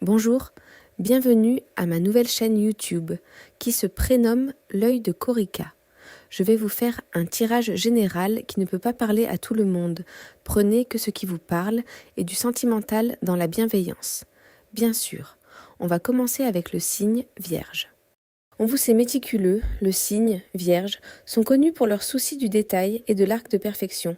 Bonjour, bienvenue à ma nouvelle chaîne YouTube qui se prénomme L'œil de Corica. Je vais vous faire un tirage général qui ne peut pas parler à tout le monde. Prenez que ce qui vous parle et du sentimental dans la bienveillance. Bien sûr, on va commencer avec le signe Vierge. On vous sait méticuleux, le signe Vierge sont connus pour leur souci du détail et de l'arc de perfection.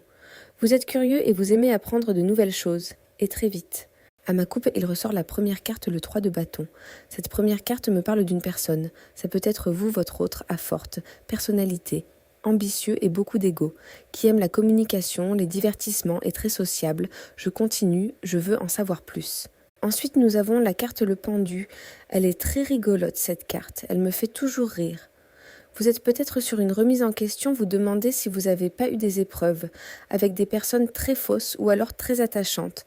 Vous êtes curieux et vous aimez apprendre de nouvelles choses, et très vite. À ma coupe, il ressort la première carte, le 3 de bâton. Cette première carte me parle d'une personne. Ça peut être vous, votre autre, à forte personnalité, ambitieux et beaucoup d'ego, qui aime la communication, les divertissements et très sociable. Je continue, je veux en savoir plus. Ensuite, nous avons la carte le pendu. Elle est très rigolote, cette carte. Elle me fait toujours rire. Vous êtes peut-être sur une remise en question, vous demandez si vous n'avez pas eu des épreuves, avec des personnes très fausses ou alors très attachantes.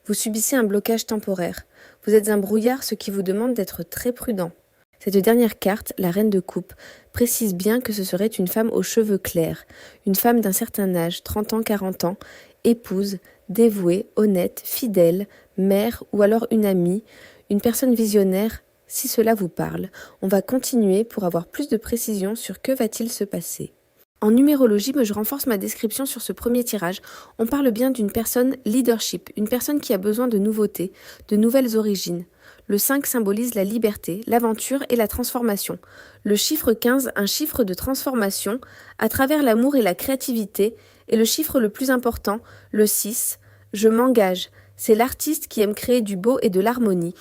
Vous subissez un blocage temporaire. Vous êtes un brouillard, ce qui vous demande d'être très prudent. Cette dernière carte, la reine de coupe, précise bien que ce serait une femme aux cheveux clairs, une femme d'un certain âge, 30 ans, 40 ans, épouse, dévouée, honnête, fidèle, mère ou alors une amie, une personne visionnaire. Si cela vous parle, on va continuer pour avoir plus de précision sur que va-t-il se passer. En numérologie, je renforce ma description sur ce premier tirage. On parle bien d'une personne leadership, une personne qui a besoin de nouveautés, de nouvelles origines. Le 5 symbolise la liberté, l'aventure et la transformation. Le chiffre 15, un chiffre de transformation à travers l'amour et la créativité. Et le chiffre le plus important, le 6, je m'engage. C'est l'artiste qui aime créer du beau et de l'harmonie.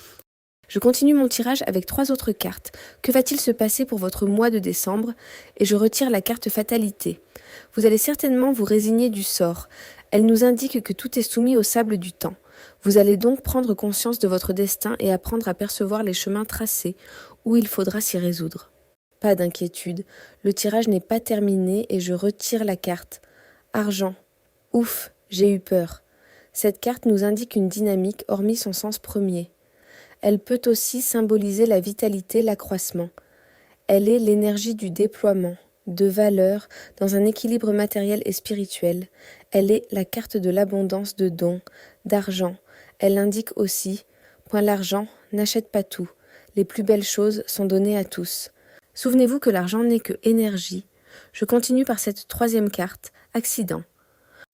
Je continue mon tirage avec 3 autres cartes. Que va-t-il se passer pour votre mois de décembre? Et je retire la carte fatalité. Vous allez certainement vous résigner du sort. Elle nous indique que tout est soumis au sable du temps. Vous allez donc prendre conscience de votre destin et apprendre à percevoir les chemins tracés où il faudra s'y résoudre. Pas d'inquiétude, le tirage n'est pas terminé et je retire la carte. Argent. Ouf, j'ai eu peur. Cette carte nous indique une dynamique hormis son sens premier. Elle peut aussi symboliser la vitalité, l'accroissement. Elle est l'énergie du déploiement, de valeur, dans un équilibre matériel et spirituel. Elle est la carte de l'abondance de dons, d'argent. Elle indique aussi « Point l'argent n'achète pas tout. Les plus belles choses sont données à tous. » Souvenez-vous que l'argent n'est que énergie. Je continue par cette 3e carte, accident.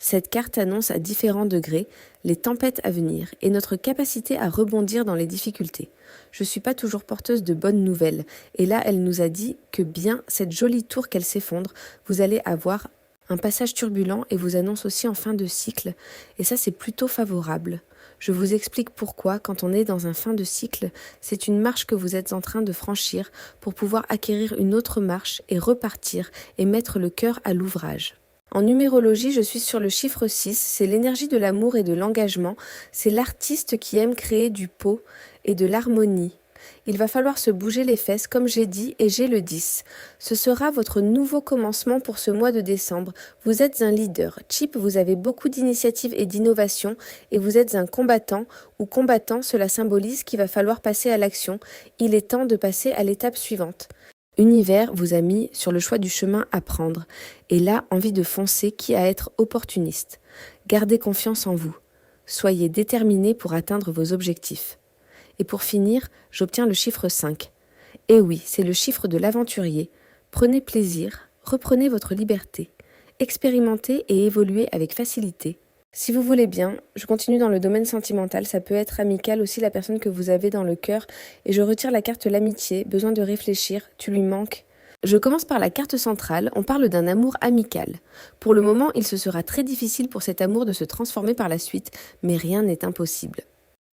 Cette carte annonce à différents degrés les tempêtes à venir et notre capacité à rebondir dans les difficultés. Je ne suis pas toujours porteuse de bonnes nouvelles et là elle nous a dit que bien cette jolie tour qu'elle s'effondre, vous allez avoir un passage turbulent et vous annonce aussi en fin de cycle et ça c'est plutôt favorable. Je vous explique pourquoi quand on est dans un fin de cycle, c'est une marche que vous êtes en train de franchir pour pouvoir acquérir une autre marche et repartir et mettre le cœur à l'ouvrage. En numérologie, je suis sur le chiffre 6, c'est l'énergie de l'amour et de l'engagement, c'est l'artiste qui aime créer du pot et de l'harmonie. Il va falloir se bouger les fesses, comme j'ai dit, et j'ai le 10. Ce sera votre nouveau commencement pour ce mois de décembre. Vous êtes un leader. Chip, vous avez beaucoup d'initiatives et d'innovations, et vous êtes un combattant, ou combattant, cela symbolise qu'il va falloir passer à l'action. Il est temps de passer à l'étape suivante. Univers vous a mis sur le choix du chemin à prendre, et là, envie de foncer, qui à être opportuniste. Gardez confiance en vous. Soyez déterminé pour atteindre vos objectifs. Et pour finir, j'obtiens le chiffre 5. Et oui, c'est le chiffre de l'aventurier. Prenez plaisir, reprenez votre liberté. Expérimentez et évoluez avec facilité. Si vous voulez bien, je continue dans le domaine sentimental, ça peut être amical aussi la personne que vous avez dans le cœur, et je retire la carte l'amitié, besoin de réfléchir, tu lui manques. Je commence par la carte centrale, on parle d'un amour amical. Pour le moment, il se sera très difficile pour cet amour de se transformer par la suite, mais rien n'est impossible.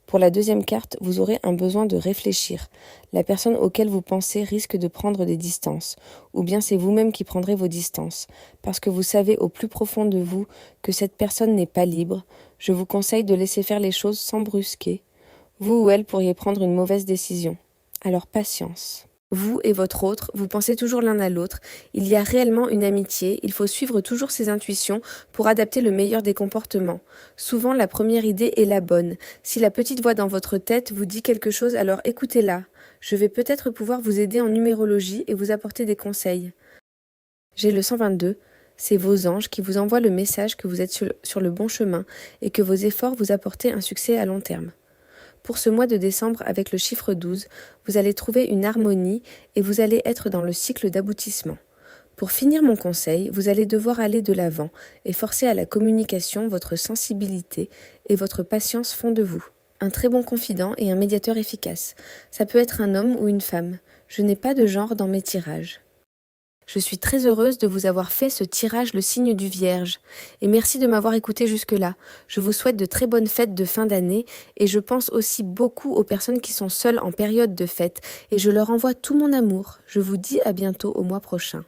Pour la 2e carte, vous aurez un besoin de réfléchir. La personne auquel vous pensez risque de prendre des distances, ou bien c'est vous-même qui prendrez vos distances, parce que vous savez au plus profond de vous que cette personne n'est pas libre. Je vous conseille de laisser faire les choses sans brusquer. Vous ou elle pourriez prendre une mauvaise décision. Alors patience. Vous et votre autre, vous pensez toujours l'un à l'autre, il y a réellement une amitié, il faut suivre toujours ses intuitions pour adapter le meilleur des comportements. Souvent, la première idée est la bonne. Si la petite voix dans votre tête vous dit quelque chose, alors écoutez-la. Je vais peut-être pouvoir vous aider en numérologie et vous apporter des conseils. J'ai le 122, c'est vos anges qui vous envoient le message que vous êtes sur le bon chemin et que vos efforts vous apportent un succès à long terme. Pour ce mois de décembre avec le chiffre 12, vous allez trouver une harmonie et vous allez être dans le cycle d'aboutissement. Pour finir mon conseil, vous allez devoir aller de l'avant et forcer à la communication votre sensibilité et votre patience font de vous. Un très bon confident et un médiateur efficace. Ça peut être un homme ou une femme. Je n'ai pas de genre dans mes tirages. Je suis très heureuse de vous avoir fait ce tirage le signe du Vierge. Et merci de m'avoir écouté jusque-là. Je vous souhaite de très bonnes fêtes de fin d'année et je pense aussi beaucoup aux personnes qui sont seules en période de fête et je leur envoie tout mon amour. Je vous dis à bientôt au mois prochain.